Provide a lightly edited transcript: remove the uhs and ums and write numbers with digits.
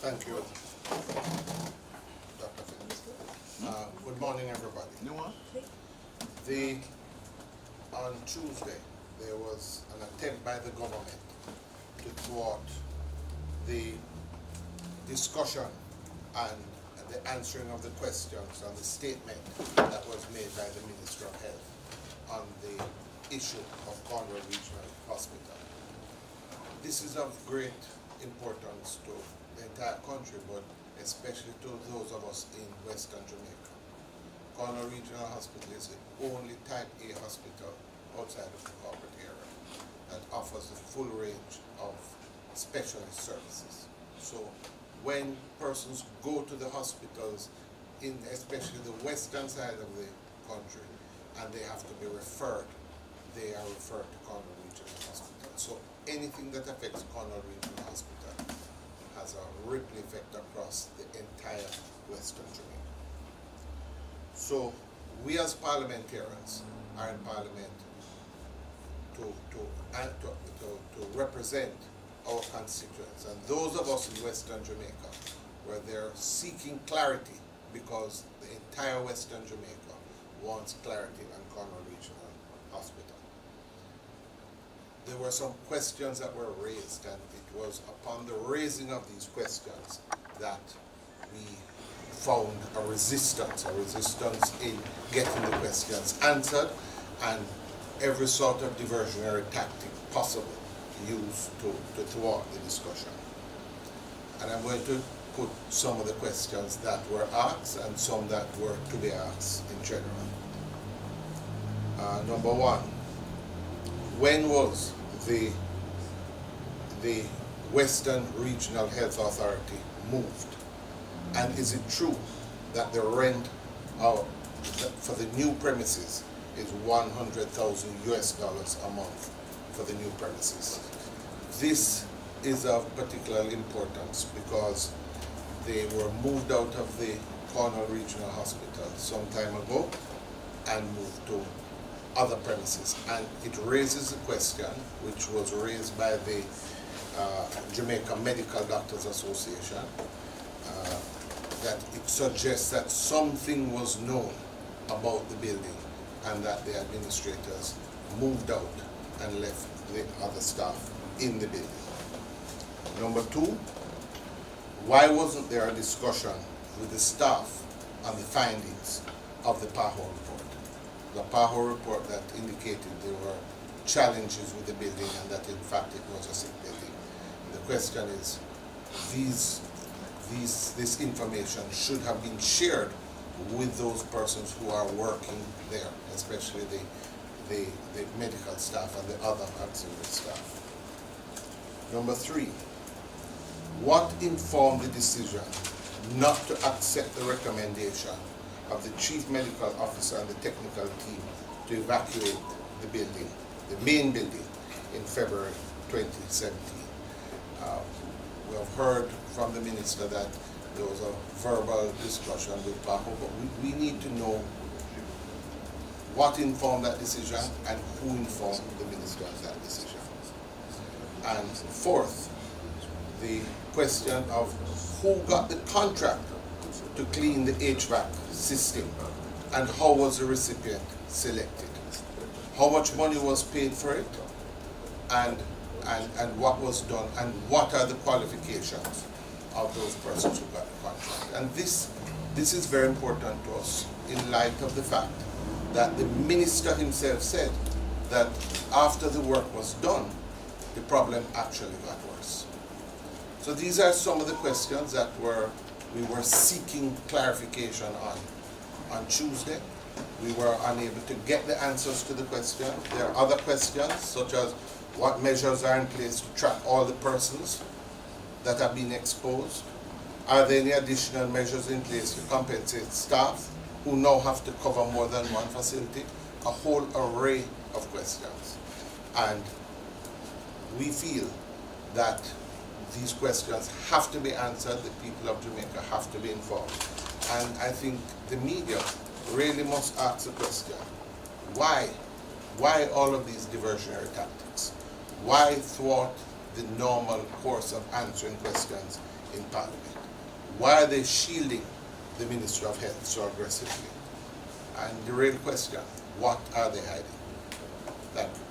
Thank you, Dr. Phillips. Good morning, everybody. You want? On Tuesday, there was an attempt by the government to thwart the discussion and the answering of the questions and the statement that was made by the Minister of Health on the issue of Conroe Regional Hospital. This is of great importance to the entire country, but especially to those of us in Western Jamaica. Conroe Regional Hospital is the only Type A hospital outside of the corporate area that offers the full range of specialist services. So when persons go to the hospitals, especially the western side of the country, and they have to be referred, they are referred to Conroe Regional Hospital. So anything that affects Conroe Regional Hospital has a ripple effect across the entire Western Jamaica. So we as parliamentarians are in Parliament to represent our constituents, and those of us in Western Jamaica, where they're seeking clarity because the entire Western Jamaica wants clarity on Conroe Regional Hospital. There were some questions that were raised, and it was upon the raising of these questions that we found a resistance in getting the questions answered, and every sort of diversionary tactic possible used to thwart the discussion. And I'm going to put some of the questions that were asked and some that were to be asked in general. Number one, when was the Western Regional Health Authority moved? And is it true that the rent for the new premises is $100,000 a month for the new premises? This is of particular importance because they were moved out of the Conroe Regional Hospital some time ago and moved to other premises. And it raises a question, which was raised by the Jamaica Medical Doctors Association, that it suggests that something was known about the building and that the administrators moved out and left the other staff in the building. Number two, why wasn't there a discussion with the staff on the findings of the PAHO report? The PAHO report that indicated there were challenges with the building and that in fact it was a sick building. The question is, this information should have been shared with those persons who are working there, especially the medical staff and the other auxiliary staff. Number three, what informed the decision not to accept the recommendation of the Chief Medical Officer and the technical team to evacuate the building, the main building, in February 2017? We have heard from the Minister that there was a verbal discussion with PAHO, but we need to know what informed that decision and who informed the Minister of that decision. And fourth, the question of who got the contract to clean the HVAC system and how was the recipient selected? How much money was paid for it, and what was done, and what are the qualifications of those persons who got the contract? And this is very important to us in light of the fact that the Minister himself said that after the work was done, the problem actually got worse. So these are some of the questions that we were seeking clarification on Tuesday. We were unable to get the answers to the question. There are other questions, such as what measures are in place to track all the persons that have been exposed? Are there any additional measures in place to compensate staff who now have to cover more than one facility? A whole array of questions. And we feel that these questions have to be answered. The people of Jamaica have to be informed. And I think the media really must ask the question, why all of these diversionary tactics? Why thwart the normal course of answering questions in Parliament? Why are they shielding the Minister of Health so aggressively? And the real question, what are they hiding? Thank you.